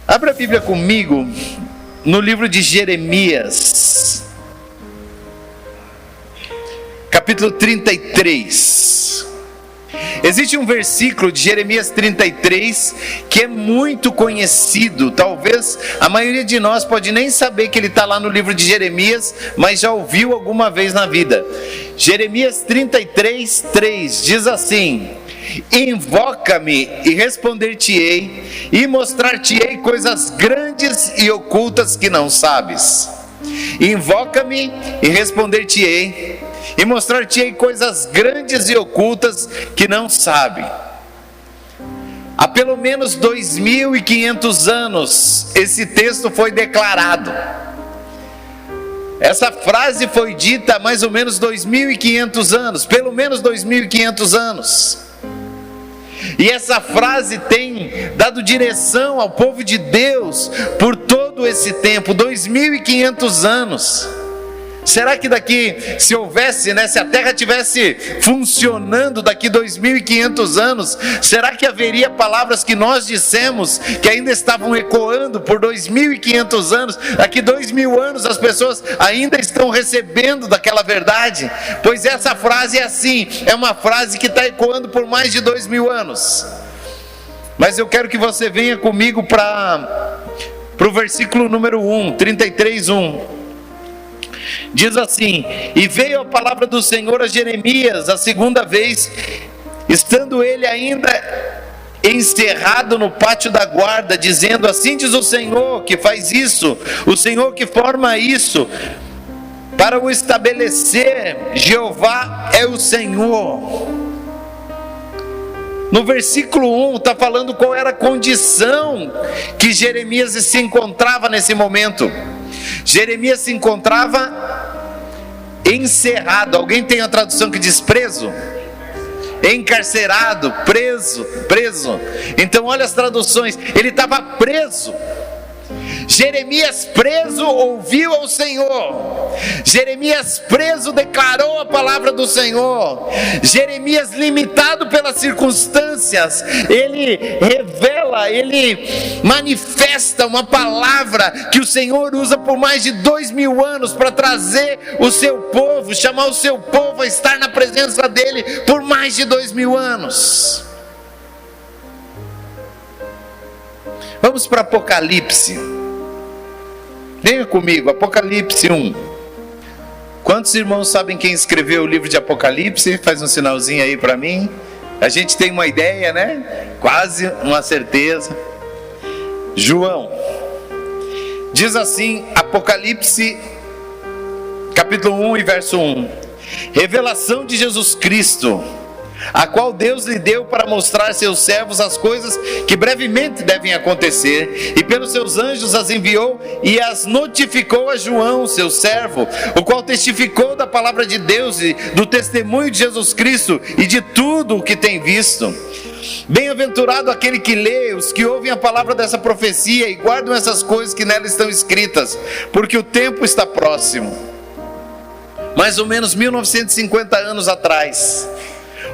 Abra a Bíblia comigo no livro de Jeremias, capítulo 33. Existe um versículo de Jeremias 33 que é muito conhecido. Talvez a maioria de nós pode nem saber que ele está lá no livro de Jeremias, mas já ouviu alguma vez na vida. Jeremias 33, 3 diz assim: invoca-me e responder-te-ei, e mostrar-te-ei coisas grandes e ocultas que não sabes. Invoca-me e responder-te-ei, e mostrar-te-ei coisas grandes e ocultas que não sabe. Há pelo menos 2.500 anos esse texto foi declarado. Essa frase foi dita há mais ou menos 2.500 anos, pelo menos 2.500 anos. E essa frase tem dado direção ao povo de Deus por todo esse tempo, 2.500 anos. Será que daqui, se houvesse, se a Terra estivesse funcionando daqui 2.500 anos, será que haveria palavras que nós dissemos que ainda estavam ecoando por 2.500 anos? Daqui 2.000 anos as pessoas ainda estão recebendo daquela verdade? Pois essa frase é assim, é uma frase que está ecoando por mais de 2.000 anos. Mas eu quero que você venha comigo para o versículo número 1, 33, 1. Diz assim: e veio a palavra do Senhor a Jeremias a segunda vez, estando ele ainda encerrado no pátio da guarda, dizendo: assim diz o Senhor que faz isso, o Senhor que forma isso, para o estabelecer. Jeová é o Senhor. No versículo 1 está falando qual era a condição que Jeremias se encontrava nesse momento. Jeremias se encontrava encerrado. Alguém tem a tradução que diz preso? Encarcerado, preso. Então olha as traduções, ele estava preso. Jeremias preso ouviu ao Senhor. Jeremias preso declarou a palavra do Senhor. Jeremias limitado pelas circunstâncias, ele revela, ele manifesta uma palavra que o Senhor usa por mais de 2.000 anos para trazer o seu povo, chamar o seu povo a estar na presença dele por mais de 2.000 anos. Vamos para Apocalipse. Venha comigo, Apocalipse 1. Quantos irmãos sabem quem escreveu o livro de Apocalipse? Faz um sinalzinho aí para mim. A gente tem uma ideia, né? Quase uma certeza. João. Diz assim, Apocalipse capítulo 1 e verso 1. Revelação de Jesus Cristo, a qual Deus lhe deu para mostrar a seus servos as coisas que brevemente devem acontecer, e pelos seus anjos as enviou e as notificou a João, seu servo, o qual testificou da palavra de Deus e do testemunho de Jesus Cristo e de tudo o que tem visto. Bem-aventurado aquele que lê, os que ouvem a palavra dessa profecia e guardam essas coisas que nela estão escritas, porque o tempo está próximo. Mais ou menos 1950 anos atrás,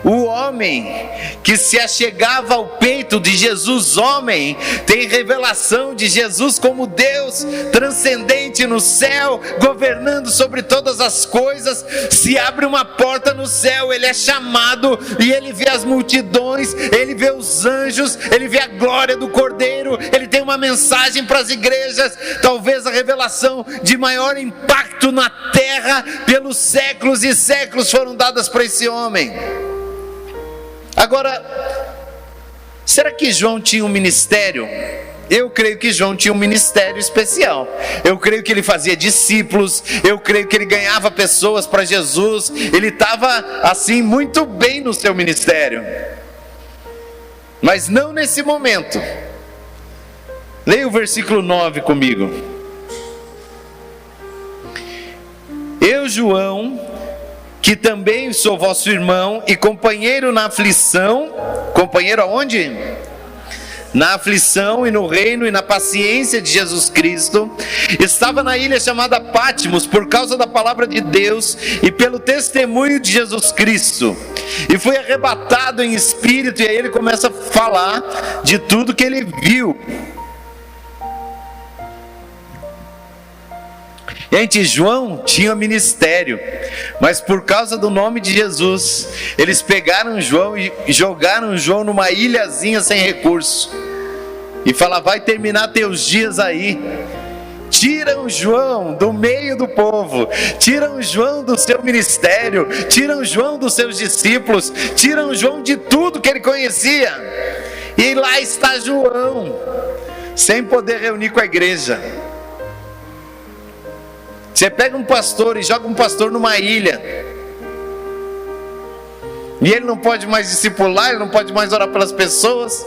o homem que se achegava ao peito de Jesus, homem, tem revelação de Jesus como Deus transcendente no céu, governando sobre todas as coisas. Se abre uma porta no céu, ele é chamado e ele vê as multidões, ele vê os anjos, ele vê a glória do Cordeiro, ele tem uma mensagem para as igrejas. Talvez a revelação de maior impacto na terra pelos séculos e séculos foram dadas para esse homem. Agora, será que João tinha um ministério? Eu creio que João tinha um ministério especial. Eu creio que ele fazia discípulos, eu creio que ele ganhava pessoas para Jesus. Ele estava assim muito bem no seu ministério. Mas não nesse momento. Leia o versículo 9 comigo. Eu, João, que também sou vosso irmão e companheiro na aflição. Companheiro aonde? Na aflição e no reino e na paciência de Jesus Cristo. Estava na ilha chamada Patmos por causa da palavra de Deus e pelo testemunho de Jesus Cristo. E fui arrebatado em espírito. E aí ele começa a falar de tudo que ele viu. Gente, João tinha ministério, mas por causa do nome de Jesus, eles pegaram João e jogaram João numa ilhazinha sem recurso, e falaram: vai terminar teus dias aí. Tiram João do meio do povo, tiram João do seu ministério, tiram João dos seus discípulos, tiram João de tudo que ele conhecia, e lá está João, sem poder reunir com a igreja. Você pega um pastor e joga um pastor numa ilha, e ele não pode mais discipular, ele não pode mais orar pelas pessoas.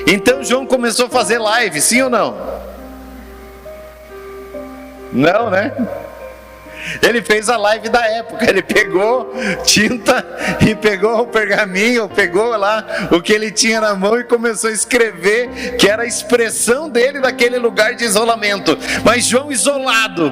Então João começou a fazer live, sim ou não? Não, né? Ele fez a live da época, ele pegou tinta e pegou o pergaminho, pegou lá o que ele tinha na mão e começou a escrever, que era a expressão dele naquele lugar de isolamento. Mas João isolado,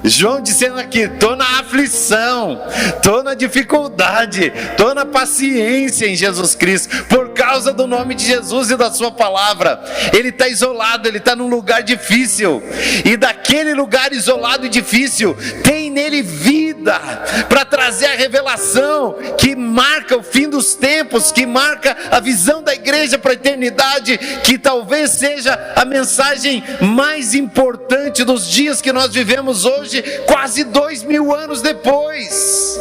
João dizendo aqui: estou na aflição, estou na dificuldade, estou na paciência em Jesus Cristo, por causa do nome de Jesus e da sua palavra. Ele está isolado, ele está num lugar difícil, e daquele lugar isolado e difícil, tem nele vida, para trazer a revelação que marca o fim dos tempos, que marca a visão da igreja para a eternidade, que talvez seja a mensagem mais importante dos dias que nós vivemos hoje, quase 2000 anos depois.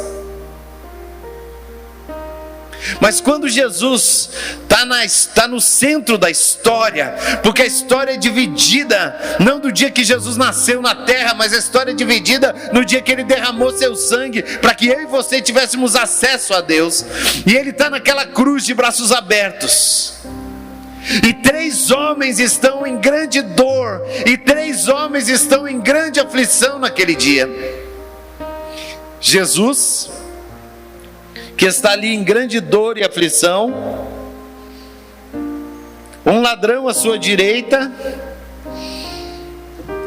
Mas quando Jesus está no centro da história, porque a história é dividida, não do dia que Jesus nasceu na terra, mas a história é dividida no dia que ele derramou seu sangue, para que eu e você tivéssemos acesso a Deus. E ele está naquela cruz de braços abertos, e 3 homens estão em grande dor, e 3 homens estão em grande aflição naquele dia. Jesus, que está ali em grande dor e aflição, um ladrão à sua direita,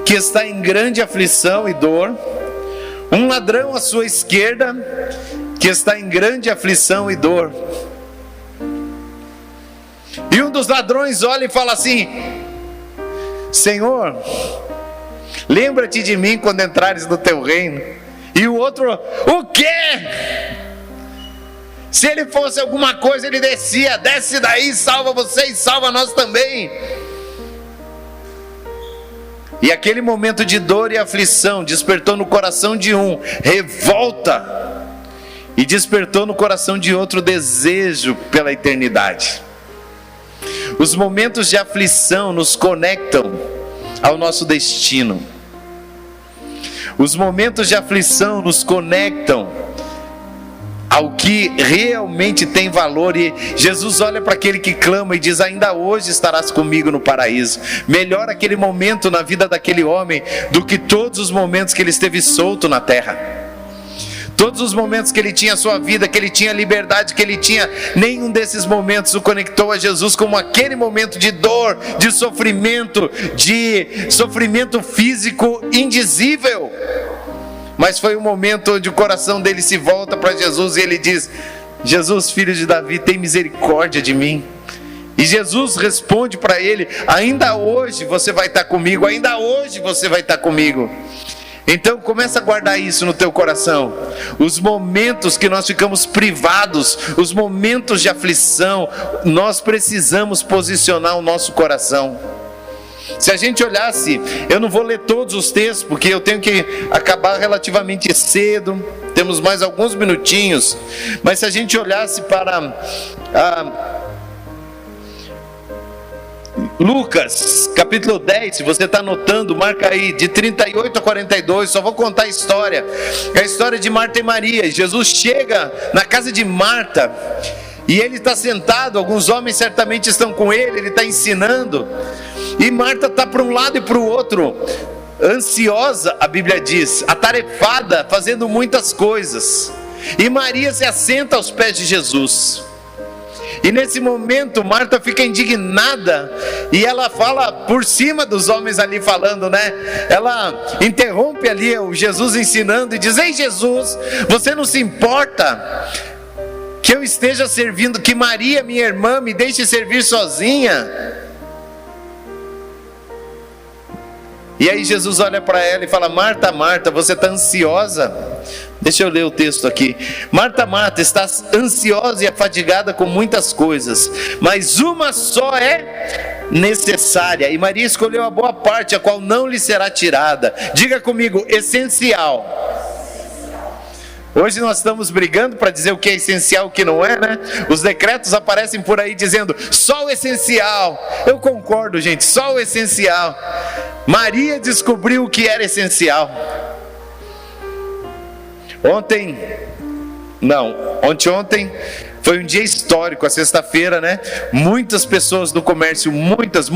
que está em grande aflição e dor, um ladrão à sua esquerda, que está em grande aflição e dor. E um dos ladrões olha e fala assim: Senhor, lembra-te de mim quando entrares no teu reino. E o outro: o quê? Se ele fosse alguma coisa, ele descia: desce daí, salva vocês, salva nós também. E aquele momento de dor e aflição despertou no coração de um revolta, e despertou no coração de outro desejo pela eternidade. Os momentos de aflição nos conectam ao nosso destino. Os momentos de aflição nos conectam ao que realmente tem valor. E Jesus olha para aquele que clama e diz: ainda hoje estarás comigo no paraíso. Melhor aquele momento na vida daquele homem do que todos os momentos que ele esteve solto na terra. Todos os momentos que ele tinha a sua vida, que ele tinha liberdade, que ele tinha, nenhum desses momentos o conectou a Jesus como aquele momento de dor, de sofrimento físico indizível. Mas foi um momento onde o coração dele se volta para Jesus e ele diz: Jesus, filho de Davi, tem misericórdia de mim. E Jesus responde para ele: ainda hoje você vai estar comigo, ainda hoje você vai estar comigo. Então começa a guardar isso no teu coração. Os momentos que nós ficamos privados, os momentos de aflição, nós precisamos posicionar o nosso coração. Se a gente olhasse, eu não vou ler todos os textos, porque eu tenho que acabar relativamente cedo, temos mais alguns minutinhos, mas se a gente olhasse para Lucas, capítulo 10, se você está anotando, marca aí, de 38 a 42, só vou contar a história de Marta e Maria. Jesus chega na casa de Marta, e ele está sentado, alguns homens certamente estão com ele, ele está ensinando, e Marta está para um lado e para o outro, ansiosa, a Bíblia diz, atarefada, fazendo muitas coisas, e Maria se assenta aos pés de Jesus. E nesse momento Marta fica indignada, e ela fala por cima dos homens ali falando, né? Ela interrompe ali o Jesus ensinando e diz: ei Jesus, você não se importa que eu esteja servindo, que Maria, minha irmã, me deixe servir sozinha? E aí Jesus olha para ela e fala: Marta, Marta, você está ansiosa? Deixa eu ler o texto aqui. Marta, Marta, estás ansiosa e afadigada com muitas coisas, mas uma só é necessária, e Maria escolheu a boa parte, a qual não lhe será tirada. Diga comigo: essencial. Hoje nós estamos brigando para dizer o que é essencial e o que não é, né? Os decretos aparecem por aí dizendo só o essencial. Eu concordo, gente, só o essencial. Maria descobriu o que era essencial. Ontem foi um dia histórico, a sexta-feira, né? Muitas pessoas do comércio, muitas,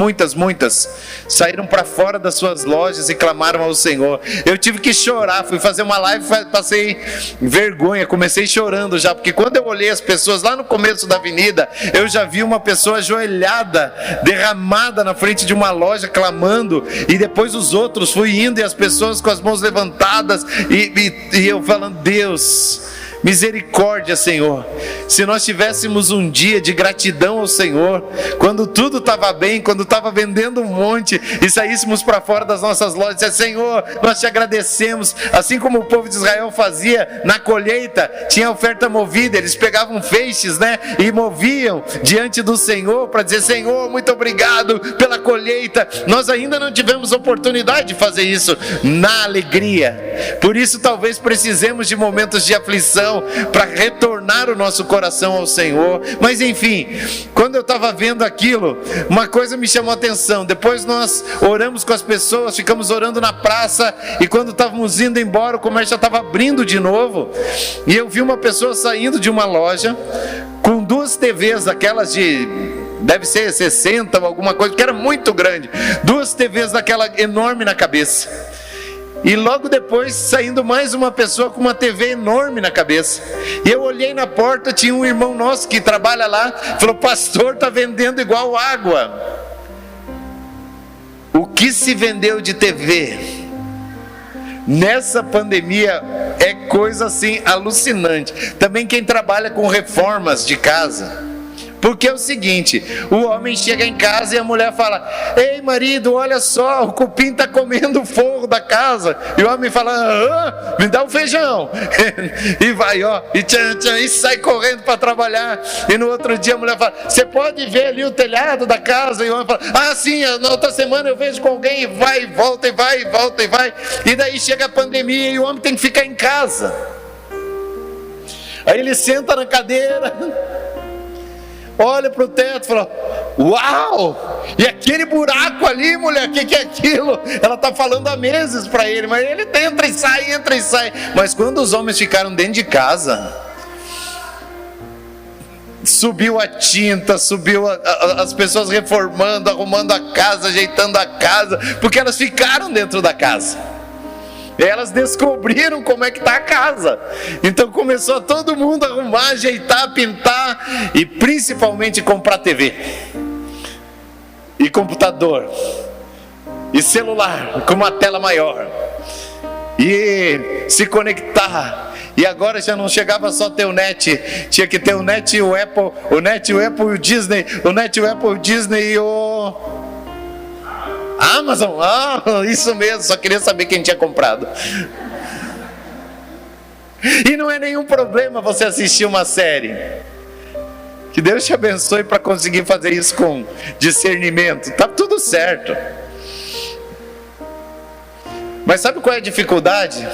saíram para fora das suas lojas e clamaram ao Senhor. Eu tive que chorar, fui fazer uma live, passei vergonha, comecei chorando já, porque quando eu olhei as pessoas lá no começo da avenida, eu já vi uma pessoa ajoelhada, derramada na frente de uma loja, clamando, e depois os outros, fui indo e as pessoas com as mãos levantadas, e eu falando: Deus, misericórdia, Senhor. Se nós tivéssemos um dia de gratidão ao Senhor, quando tudo estava bem, quando estava vendendo um monte, e saíssemos para fora das nossas lojas e dizer: Senhor, nós te agradecemos. Assim como o povo de Israel fazia na colheita, tinha oferta movida, eles pegavam feixes, né, e moviam diante do Senhor para dizer: Senhor, muito obrigado pela colheita. Nós ainda não tivemos oportunidade de fazer isso na alegria, por isso talvez precisemos de momentos de aflição para retornar o nosso coração ao Senhor. Mas enfim, quando eu estava vendo aquilo, uma coisa me chamou a atenção. Depois nós oramos com as pessoas, ficamos orando na praça, e quando estávamos indo embora, o comércio já estava abrindo de novo, e eu vi uma pessoa saindo de uma loja com 2 TVs, aquelas de, deve ser 60 ou alguma coisa, que era muito grande, 2 TVs daquela enorme na cabeça. E logo depois, saindo mais uma pessoa com uma TV enorme na cabeça. E eu olhei na porta, tinha um irmão nosso que trabalha lá, falou: pastor, está vendendo igual água. O que se vendeu de TV nessa pandemia é coisa assim alucinante. Também quem trabalha com reformas de casa. Porque é o seguinte, o homem chega em casa e a mulher fala: ei marido, olha só, o cupim está comendo o forro da casa. E o homem fala: me dá um feijão. E vai, ó, e tchan, tchan, e sai correndo para trabalhar. E no outro dia a mulher fala: você pode ver ali o telhado da casa? E o homem fala: ah sim, na outra semana eu vejo com alguém. E vai, volta, e vai, volta, e vai. E daí chega a pandemia e o homem tem que ficar em casa. Aí ele senta na cadeira, olha para o teto e fala: uau, e aquele buraco ali, mulher, o que é aquilo? Ela está falando há meses para ele, mas ele entra e sai. Mas quando os homens ficaram dentro de casa, subiu a tinta, subiu as pessoas reformando, arrumando a casa, ajeitando a casa, porque elas ficaram dentro da casa. Elas descobriram como é que está a casa. Então começou todo mundo a arrumar, ajeitar, pintar, e principalmente comprar TV e computador e celular com uma tela maior, e se conectar. E agora já não chegava só ter o net, tinha que ter o net e o Apple, o net, o Apple e o Disney, o net, o Apple, o Disney e o Amazon. Isso mesmo, só queria saber quem tinha comprado. E não é nenhum problema você assistir uma série. Que Deus te abençoe para conseguir fazer isso com discernimento. Tá tudo certo. Mas sabe qual é a dificuldade?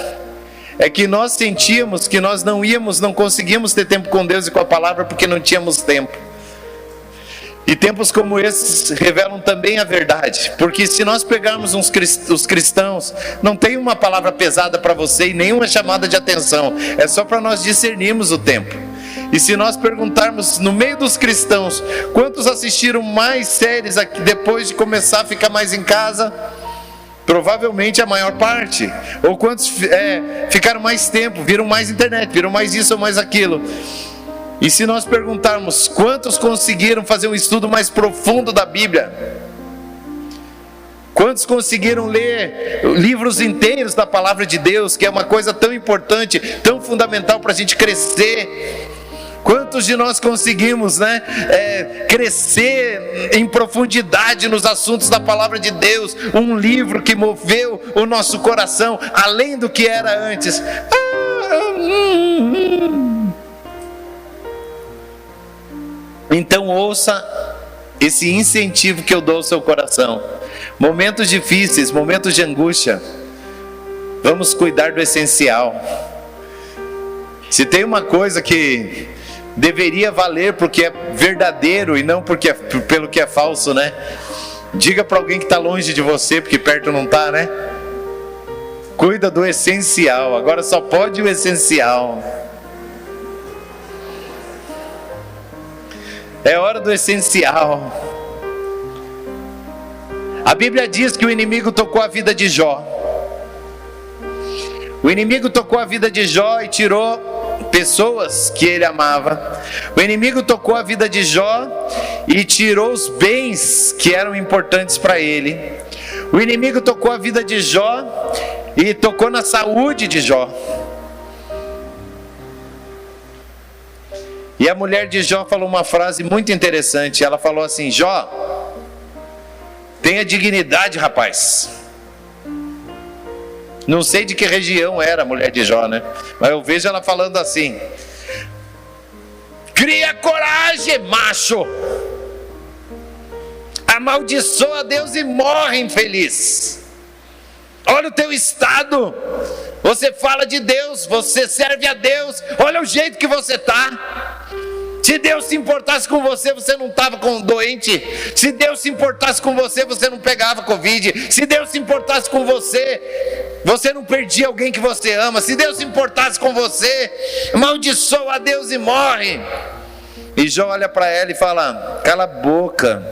É que nós sentíamos que nós não conseguimos ter tempo com Deus e com a palavra porque não tínhamos tempo. E tempos como esses revelam também a verdade, porque se nós pegarmos os cristãos, não tem uma palavra pesada para você e nenhuma chamada de atenção, é só para nós discernirmos o tempo. E se nós perguntarmos no meio dos cristãos, quantos assistiram mais séries aqui depois de começar a ficar mais em casa? Provavelmente a maior parte. Ou quantos ficaram mais tempo, viram mais internet, viram mais isso ou mais aquilo? E se nós perguntarmos quantos conseguiram fazer um estudo mais profundo da Bíblia? Quantos conseguiram ler livros inteiros da Palavra de Deus, que é uma coisa tão importante, tão fundamental para a gente crescer? Quantos Quantos de nós conseguimos, né, crescer em profundidade nos assuntos da palavra de Deus? Um livro que moveu o nosso coração além do que era antes. Então ouça esse incentivo que eu dou ao seu coração. Momentos difíceis, momentos de angústia, vamos cuidar do essencial. Se tem uma coisa que deveria valer porque é verdadeiro e não porque pelo que é falso, né? Diga para alguém que está longe de você, porque perto não está, né? Cuida do essencial. Agora só pode o essencial. É hora do essencial. A Bíblia diz que o inimigo tocou a vida de Jó. O inimigo tocou a vida de Jó e tirou pessoas que ele amava. O inimigo tocou a vida de Jó e tirou os bens que eram importantes para ele. O inimigo tocou a vida de Jó e tocou na saúde de Jó. E a mulher de Jó falou uma frase muito interessante. Ela falou assim: Jó, tenha dignidade, rapaz. Não sei de que região era a mulher de Jó, né? Mas eu vejo ela falando assim: cria coragem, macho. Amaldiçoa a Deus e morre infeliz. Olha o teu estado. Você fala de Deus, você serve a Deus. Olha o jeito que você está. Se Deus se importasse com você, você não estava doente. Se Deus se importasse com você, você não pegava Covid. Se Deus se importasse com você, você não perdia alguém que você ama. Se Deus se importasse com você, amaldiçoa a Deus e morre. E Jó olha para ela e fala: cala a boca,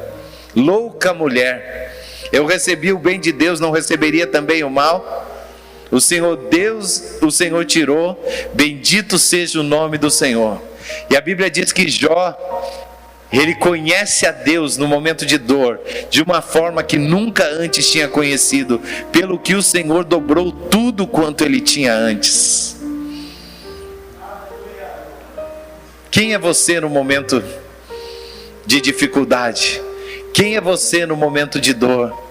louca mulher. Eu recebi o bem de Deus, não receberia também o mal? O Senhor Deus, o Senhor tirou, bendito seja o nome do Senhor. E a Bíblia diz que Jó, ele conhece a Deus no momento de dor, de uma forma que nunca antes tinha conhecido, pelo que o Senhor dobrou tudo quanto ele tinha antes. Quem é você no momento de dificuldade? Quem é você no momento de dor?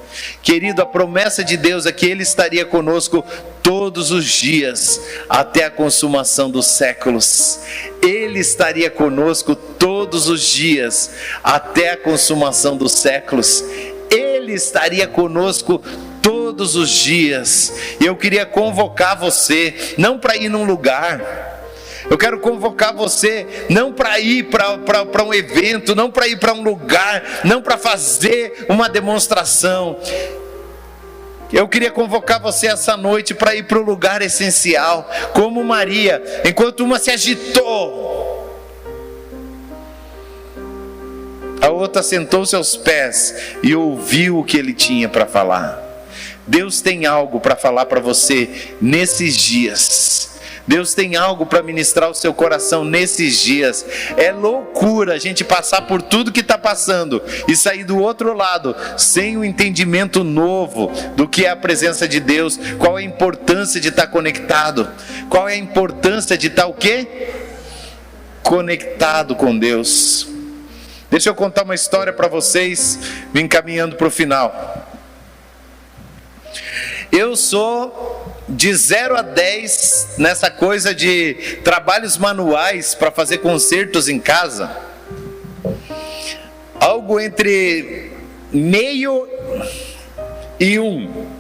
Querido, a promessa de Deus é que Ele estaria conosco todos os dias, até a consumação dos séculos. Ele estaria conosco todos os dias, até a consumação dos séculos. Ele estaria conosco todos os dias. E eu queria convocar você, não para ir num lugar. Eu quero convocar você, não para ir para um evento, não para ir para um lugar, não para fazer uma demonstração. Eu queria convocar você essa noite para ir para o lugar essencial, como Maria, enquanto uma se agitou, a outra sentou-se aos pés e ouviu o que ele tinha para falar. Deus tem algo para falar para você nesses dias. Deus tem algo para ministrar o seu coração nesses dias. É loucura a gente passar por tudo que está passando e sair do outro lado sem um entendimento novo do que é a presença de Deus. Qual é a importância de estar conectado? Qual é a importância de estar o quê? Conectado com Deus. Deixa eu contar uma história para vocês, me encaminhando para o final. Eu sou de 0 a 10 nessa coisa de trabalhos manuais para fazer concertos em casa. Algo entre meio e 1.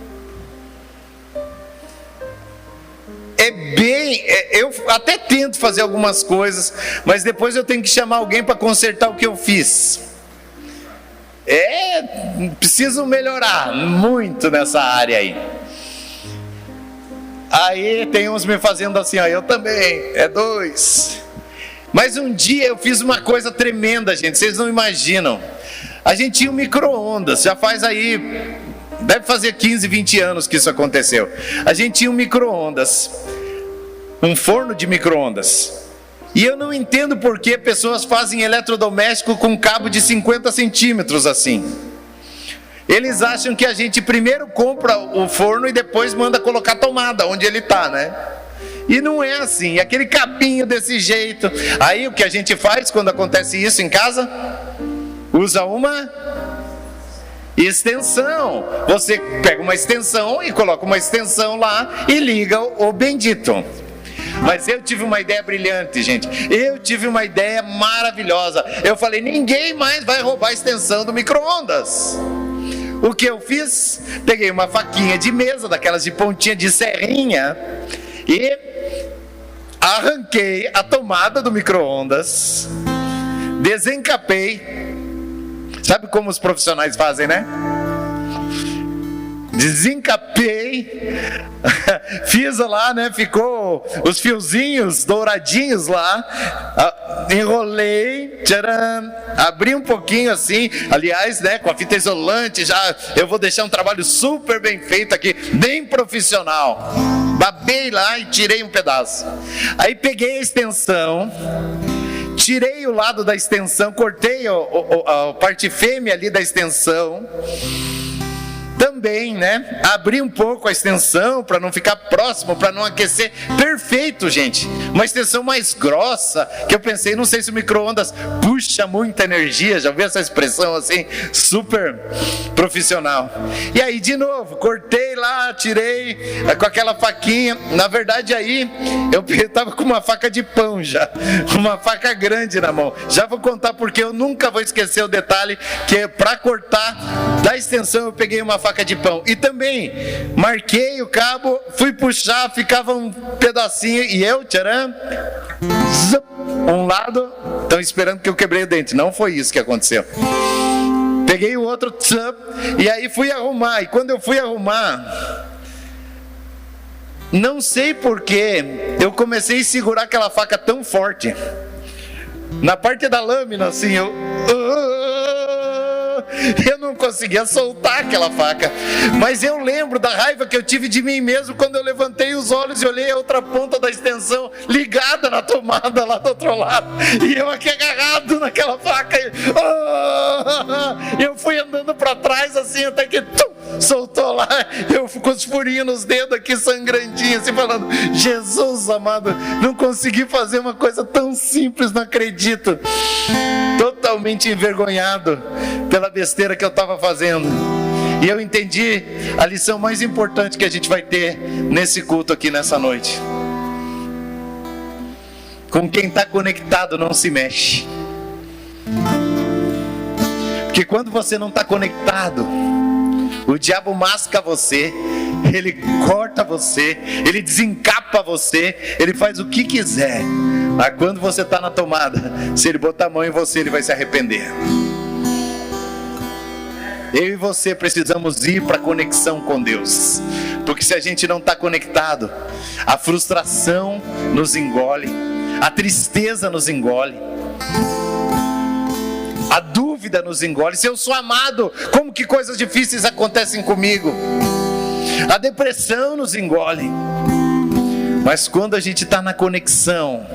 Eu até tento fazer algumas coisas, mas depois eu tenho que chamar alguém para consertar o que eu fiz. Preciso melhorar muito nessa área aí. Aí tem uns me fazendo assim, ó, eu também, 2. Mas um dia eu fiz uma coisa tremenda, gente, vocês não imaginam. A gente tinha um micro-ondas, já faz aí, deve fazer 15, 20 anos que isso aconteceu. A gente tinha um micro-ondas, um forno de micro-ondas. E eu não entendo por que pessoas fazem eletrodoméstico com cabo de 50 centímetros assim. Eles acham que a gente primeiro compra o forno e depois manda colocar a tomada onde ele está, né? E não é assim, aquele cabinho desse jeito. Aí o que a gente faz quando acontece isso em casa? Usa uma extensão. Você pega uma extensão e coloca uma extensão lá e liga o bendito. Mas eu tive uma ideia brilhante, gente. Eu tive uma ideia maravilhosa. Eu falei, ninguém mais vai roubar a extensão do micro-ondas. O que eu fiz? Peguei uma faquinha de mesa, daquelas de pontinha de serrinha, e arranquei a tomada do micro-ondas, desencapei. Sabe como os profissionais fazem, né? Desencapei, fiz lá, né? Ficou os fiozinhos douradinhos lá, enrolei, tcharam, abri um pouquinho assim, aliás, né? Com a fita isolante, já eu vou deixar um trabalho super bem feito aqui, bem profissional. Babei lá e tirei um pedaço. Aí peguei a extensão, tirei o lado da extensão, cortei a parte fêmea ali da extensão. Também, né? Abri um pouco a extensão para não ficar próximo, para não aquecer. Perfeito, gente. Uma extensão mais grossa, que eu pensei, não sei se o micro-ondas puxa muita energia. Já viu essa expressão assim? Super profissional. E aí, de novo, cortei lá, tirei com aquela faquinha. Na verdade, aí, eu estava com uma faca de pão já. Uma faca grande na mão. Já vou contar porque eu nunca vou esquecer o detalhe, que para cortar da extensão eu peguei uma faca de pão. E também marquei o cabo, fui puxar, ficava um pedacinho e eu, tcharam, um lado, estão esperando que eu quebrei o dente. Não foi isso que aconteceu. Peguei o outro, e aí fui arrumar. E quando eu fui arrumar, não sei porquê, eu comecei a segurar aquela faca tão forte. Na parte da lâmina, assim, eu não conseguia soltar aquela faca. Mas eu lembro da raiva que eu tive de mim mesmo quando eu levantei os olhos e olhei a outra ponta da extensão ligada na tomada lá do outro lado, e eu aqui agarrado naquela faca. Eu fui andando para trás assim até que soltou lá. Eu com os furinhos nos dedos aqui, sangrandinho, assim, falando, Jesus amado, não consegui fazer uma coisa tão simples, não acredito. Totalmente envergonhado pela besteira que eu estava fazendo. E eu entendi a lição mais importante que a gente vai ter nesse culto aqui nessa noite. Com quem está conectado não se mexe. Porque quando você não está conectado, o diabo masca você, ele corta você, ele desencapa você, ele faz o que quiser. Mas quando você está na tomada, se ele botar a mão em você, ele vai se arrepender. Eu e você precisamos ir para a conexão com Deus, porque se a gente não está conectado, a frustração nos engole, a tristeza nos engole, a dúvida nos engole. Se eu sou amado, como que coisas difíceis acontecem comigo? A depressão nos engole. Mas quando a gente está na conexão,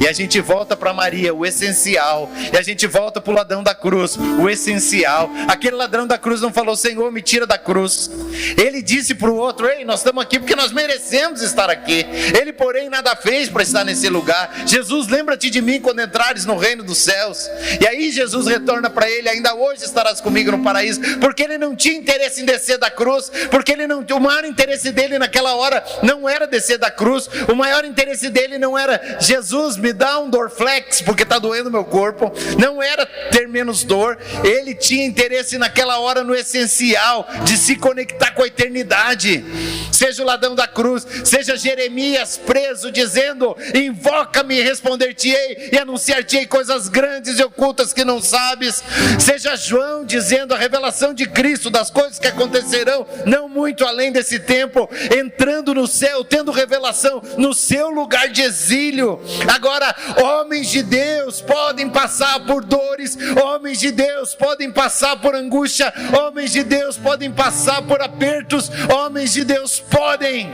e a gente volta para Maria, o essencial, e a gente volta para o ladrão da cruz, o essencial. Aquele ladrão da cruz não falou, Senhor, me tira da cruz. Ele disse para o outro, ei, nós estamos aqui porque nós merecemos estar aqui. Ele, porém, nada fez para estar nesse lugar. Jesus, lembra-te de mim quando entrares no reino dos céus. E aí Jesus retorna para ele, ainda hoje estarás comigo no paraíso. Porque ele não tinha interesse em descer da cruz, porque ele não, o maior interesse dele naquela hora não era descer da cruz. O maior interesse dele não era, Jesus, me dá um Dorflex porque está doendo meu corpo. Não era ter menos dor. Ele tinha interesse naquela hora no essencial, de se conectar com a eternidade. Seja o ladrão da cruz, seja Jeremias preso dizendo, invoca-me e responder-te-ei e anunciar-te-ei coisas grandes e ocultas que não sabes. Seja João dizendo a revelação de Cristo, das coisas que acontecerão não muito além desse tempo, entrando no céu, tendo revelação no seu lugar de exílio. Agora, homens de Deus podem passar por dores, homens de Deus podem passar por angústia, homens de Deus podem passar por apertos, homens de Deus podem.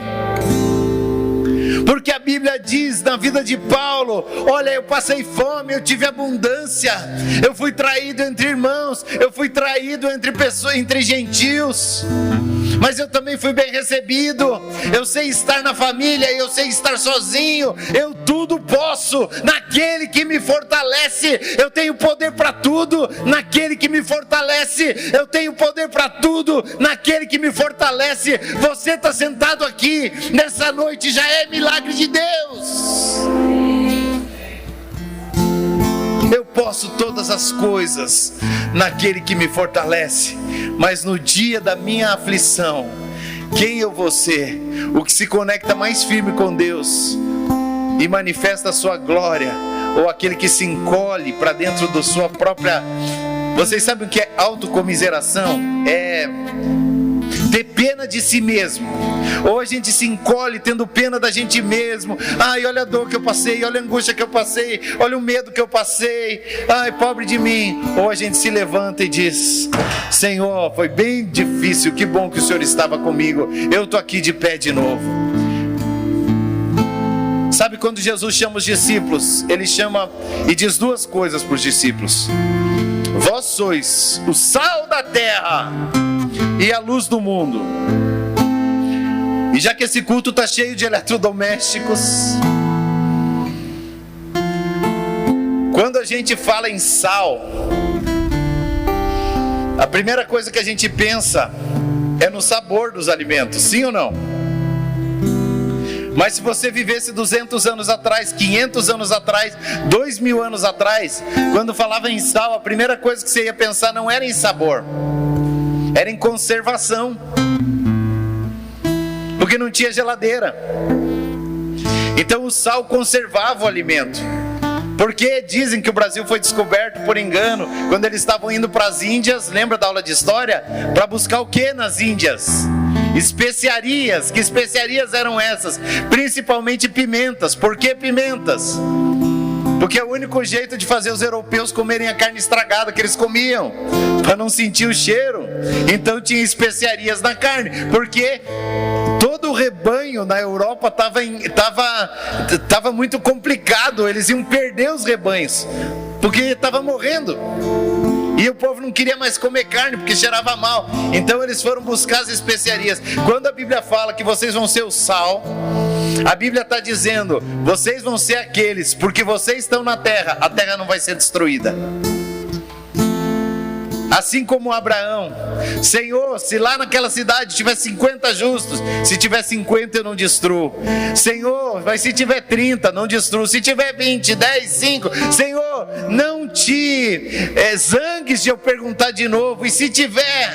Porque a Bíblia diz na vida de Paulo: olha, eu passei fome, eu tive abundância, eu fui traído entre irmãos, eu fui traído entre pessoas, entre gentios, mas eu também fui bem recebido. Eu sei estar na família, eu sei estar sozinho, eu tudo posso naquele que me fortalece. Eu tenho poder para tudo naquele que me fortalece. Eu tenho poder para tudo naquele que me fortalece. Você está sentado aqui nessa noite, já é milagre de Deus. Eu posso todas as coisas naquele que me fortalece. Mas no dia da minha aflição, quem eu vou ser? O que se conecta mais firme com Deus e manifesta a sua glória, ou aquele que se encolhe para dentro da sua própria... Vocês sabem o que é autocomiseração? É ter pena de si mesmo. Ou a gente se encolhe tendo pena da gente mesmo. Ai, olha a dor que eu passei, olha a angústia que eu passei, olha o medo que eu passei, ai, pobre de mim. Ou a gente se levanta e diz: Senhor, foi bem difícil, que bom que o Senhor estava comigo, eu estou aqui de pé de novo. Sabe quando Jesus chama os discípulos, Ele chama e diz duas coisas para os discípulos: vós sois o sal da terra e a luz do mundo. E já que esse culto está cheio de eletrodomésticos, quando a gente fala em sal, a primeira coisa que a gente pensa é no sabor dos alimentos, sim ou não? Mas se você vivesse 200 anos atrás, 500 anos atrás, 2000 anos atrás, quando falava em sal, a primeira coisa que você ia pensar não era em sabor, era em conservação, porque não tinha geladeira. Então o sal conservava o alimento. Porque dizem que o Brasil foi descoberto por engano quando eles estavam indo para as Índias, lembra da aula de história? Para buscar o que nas Índias? Especiarias. Que especiarias eram essas? Principalmente pimentas. Por que pimentas? Porque é o único jeito de fazer os europeus comerem a carne estragada que eles comiam, para não sentir o cheiro. Então tinha especiarias na carne, porque todo o rebanho na Europa estava muito complicado, eles iam perder os rebanhos, porque estava morrendo. E o povo não queria mais comer carne, porque cheirava mal. Então eles foram buscar as especiarias. Quando a Bíblia fala que vocês vão ser o sal, a Bíblia está dizendo: vocês vão ser aqueles, porque vocês estão na terra, a terra não vai ser destruída. Assim como Abraão: Senhor, se lá naquela cidade tiver 50 justos, se tiver 50 eu não destruo. Senhor, mas se tiver 30, não destruo. Se tiver 20, 10, 5, Senhor, não te zangues de eu perguntar de novo. E se tiver,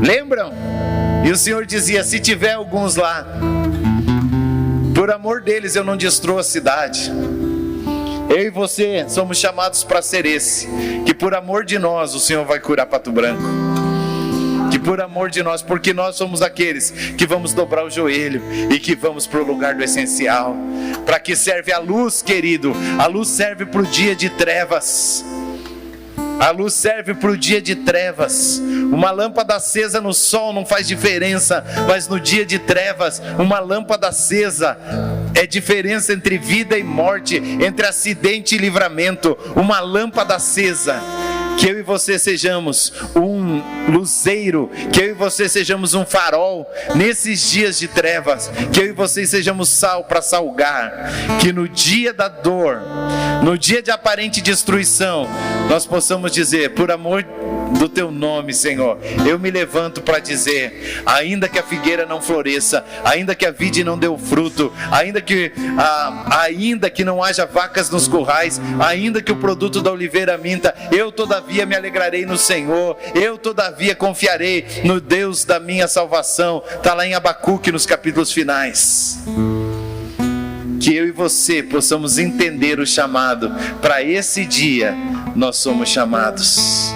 lembram? E o Senhor dizia: se tiver alguns lá, por amor deles eu não destruo a cidade. Eu e você somos chamados para ser esse, que por amor de nós o Senhor vai curar Pato Branco, que por amor de nós, porque nós somos aqueles que vamos dobrar o joelho e que vamos para o lugar do essencial. Para que serve a luz, querido? A luz serve para o dia de trevas. A luz serve para o dia de trevas. Uma lâmpada acesa no sol não faz diferença, mas no dia de trevas, uma lâmpada acesa é diferença entre vida e morte, entre acidente e livramento. Uma lâmpada acesa. Que eu e você sejamos um luzeiro, que eu e você sejamos um farol nesses dias de trevas, que eu e você sejamos sal para salgar, que no dia da dor, no dia de aparente destruição, nós possamos dizer: por amor do teu nome, Senhor, eu me levanto para dizer: ainda que a figueira não floresça, ainda que a vide não dê o fruto, ainda que não haja vacas nos currais, ainda que o produto da oliveira minta, eu todavia me alegrarei no Senhor, eu todavia confiarei no Deus da minha salvação. Está lá em Abacuque, nos capítulos finais. Que eu e você possamos entender o chamado. Para esse dia nós somos chamados.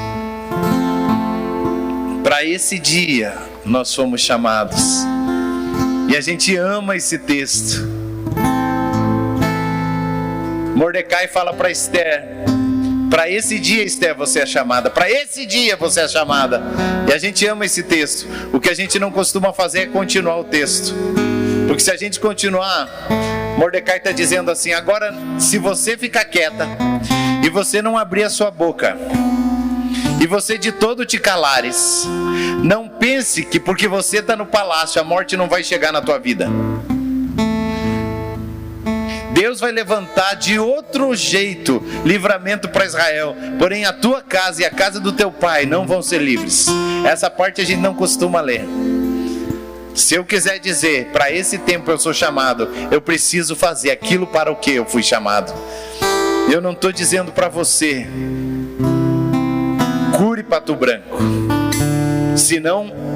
Para esse dia nós fomos chamados. E a gente ama esse texto. Mordecai fala para Esther: para esse dia, Esther, você é chamada. Para esse dia você é chamada. E a gente ama esse texto. O que a gente não costuma fazer é continuar o texto, porque Porque se a gente continuar, Mordecai está dizendo assim: agora, se você ficar quieta e você não abrir a sua boca, e você de todo te calares, não pense que porque você está no palácio, a morte não vai chegar na tua vida. Deus vai levantar de outro jeito livramento para Israel, porém a tua casa e a casa do teu pai não vão ser livres. Essa parte a gente não costuma ler. Se eu quiser dizer, para esse tempo eu sou chamado, eu preciso fazer aquilo para o que eu fui chamado. Eu não estou dizendo para você, cure Pato Branco, senão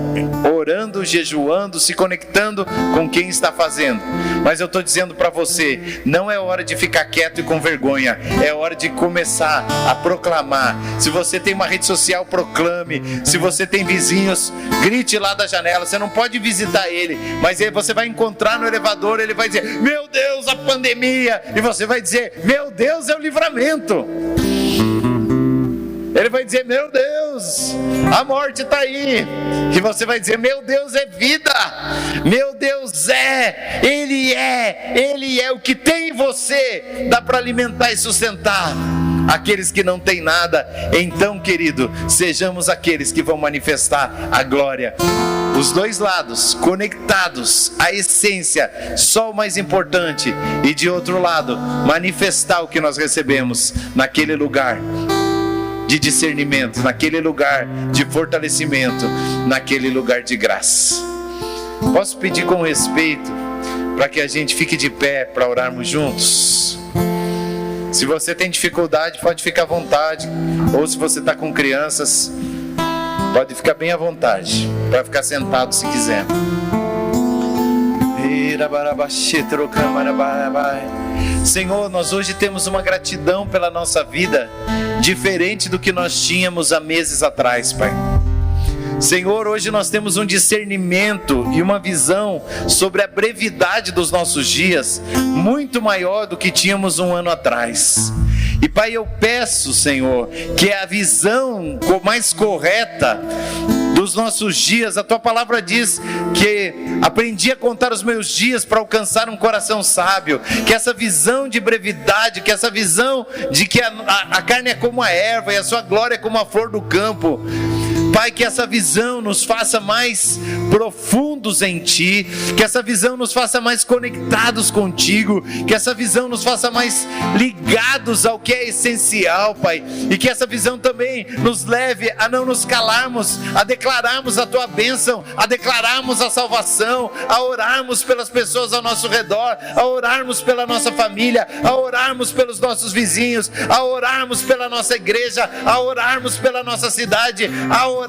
orando, jejuando, se conectando com quem está fazendo. Mas eu estou dizendo para você, não é hora de ficar quieto e com vergonha, é hora de começar a proclamar. Se você tem uma rede social, proclame. Se você tem vizinhos, grite lá da janela. Você não pode visitar ele, mas aí você vai encontrar no elevador, ele vai dizer: meu Deus, a pandemia, e você vai dizer: meu Deus, é o livramento. Ele vai dizer: meu Deus, a morte está aí. E você vai dizer: meu Deus, é vida. Meu Deus Ele é o que tem em você. Dá para alimentar e sustentar aqueles que não têm nada. Então, querido, sejamos aqueles que vão manifestar a glória. Os dois lados conectados, a essência, só o mais importante. E de outro lado, manifestar o que nós recebemos naquele lugar de discernimento, naquele lugar de fortalecimento, naquele lugar de graça. Posso pedir com respeito para que a gente fique de pé para orarmos juntos? Se você tem dificuldade, pode ficar à vontade, ou se você está com crianças, pode ficar bem à vontade para ficar sentado se quiser. Senhor, nós hoje temos uma gratidão pela nossa vida diferente do que nós tínhamos há meses atrás, Pai. Senhor, hoje nós temos um discernimento e uma visão sobre a brevidade dos nossos dias muito maior do que tínhamos um ano atrás. E Pai, eu peço, Senhor, que a visão mais correta dos nossos dias, a Tua palavra diz que aprendi a contar os meus dias para alcançar um coração sábio, que essa visão de brevidade, que essa visão de que a carne é como a erva e a sua glória é como a flor do campo, Pai, que essa visão nos faça mais profundos em Ti, que essa visão nos faça mais conectados contigo, que essa visão nos faça mais ligados ao que é essencial, Pai, e que essa visão também nos leve a não nos calarmos, a declararmos a Tua bênção, a declararmos a salvação, a orarmos pelas pessoas ao nosso redor, a orarmos pela nossa família, a orarmos pelos nossos vizinhos, a orarmos pela nossa igreja, a orarmos pela nossa cidade, a orarmos.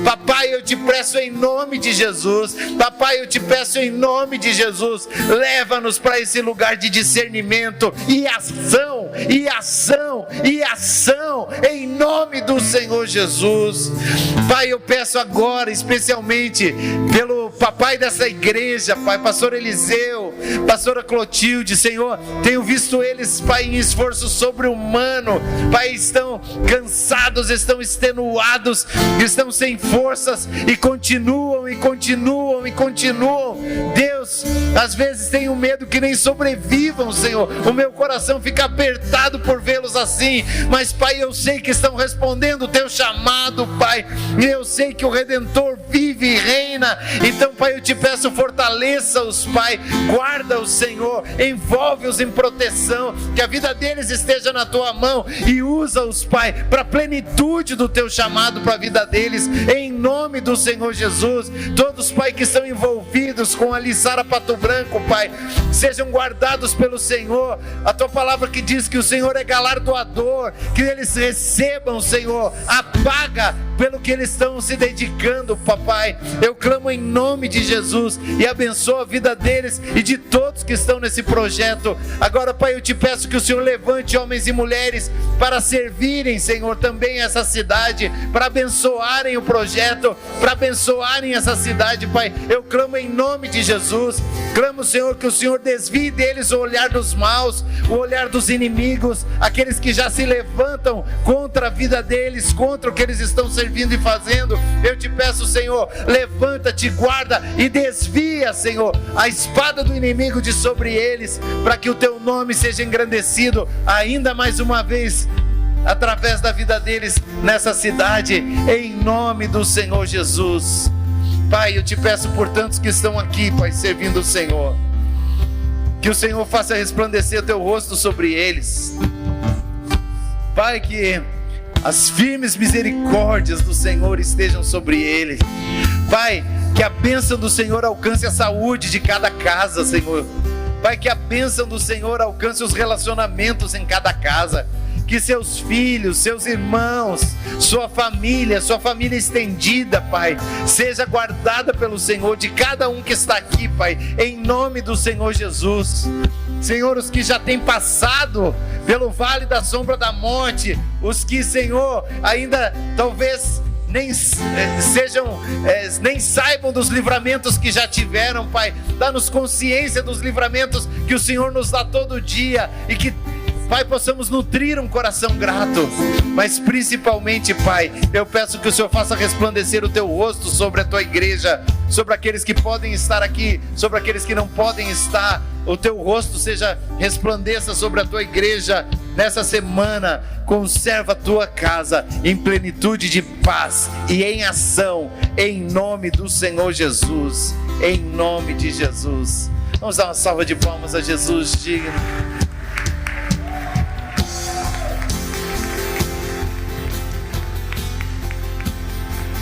Papai, eu te peço em nome de Jesus. Papai, eu te peço em nome de Jesus, leva-nos para esse lugar de discernimento e ação, em nome do Senhor Jesus. Pai, eu peço agora especialmente pelo papai dessa igreja, Pai, pastor Eliseu, pastora Clotilde, Senhor, tenho visto eles, Pai, em esforço sobre-humano, Pai, estão cansados, estão extenuados, estão sem forças e continuam. Deus, às vezes tenho medo que nem sobrevivam, Senhor. O meu coração fica apertado por vê-los assim, mas Pai, eu sei que estão respondendo o Teu chamado, Pai, e eu sei que o Redentor vive e reina. Então, Pai, eu te peço, fortaleça-os, Pai, guarda-os, Senhor, envolve-os em proteção, que a vida deles esteja na Tua mão e usa-os, Pai, para a plenitude do Teu chamado para a vida deles, em nome do Senhor Jesus. Todos, Pai, que estão envolvidos com a Lissara Pato Branco, Pai, sejam guardados pelo Senhor. A Tua palavra que diz que o Senhor é galardoador, que eles recebam, Senhor, a paga pelo que eles estão se dedicando, Papai. Eu clamo em nome de Jesus e abençoa a vida deles e de todos que estão nesse projeto. Agora, Pai, eu te peço que o Senhor levante homens e mulheres para servirem, Senhor, também essa cidade, para abençoarem o projeto, para abençoarem essa cidade, Pai. Eu clamo em nome de Jesus. Clamo, Senhor, que o Senhor desvie deles o olhar dos maus, o olhar dos inimigos, aqueles que já se levantam contra a vida deles, contra o que eles estão servindo e fazendo. Eu te peço, Senhor, levanta-te, guarda e desvia, Senhor, a espada do inimigo de sobre eles, para que o teu nome seja engrandecido ainda mais uma vez através da vida deles nessa cidade, em nome do Senhor Jesus. Pai, eu te peço por tantos que estão aqui, Pai, servindo o Senhor, que o Senhor faça resplandecer o teu rosto sobre eles, Pai, que as firmes misericórdias do Senhor estejam sobre eles, Pai, que a bênção do Senhor alcance a saúde de cada casa, Senhor, Pai, que a bênção do Senhor alcance os relacionamentos em cada casa, que seus filhos, seus irmãos, sua família estendida, Pai, seja guardada pelo Senhor, de cada um que está aqui, Pai, em nome do Senhor Jesus. Senhor, os que já têm passado pelo vale da sombra da morte, os que, Senhor, ainda talvez nem saibam dos livramentos que já tiveram, Pai, dá-nos consciência dos livramentos que o Senhor nos dá todo dia, e que, Pai, possamos nutrir um coração grato, mas principalmente, Pai, eu peço que o Senhor faça resplandecer o teu rosto sobre a tua igreja, sobre aqueles que podem estar aqui, sobre aqueles que não podem estar. O teu rosto resplandeça sobre a tua igreja nessa semana. Conserva a tua casa em plenitude de paz e em ação, em nome do Senhor Jesus, em nome de Jesus. Vamos dar uma salva de palmas a Jesus, digno.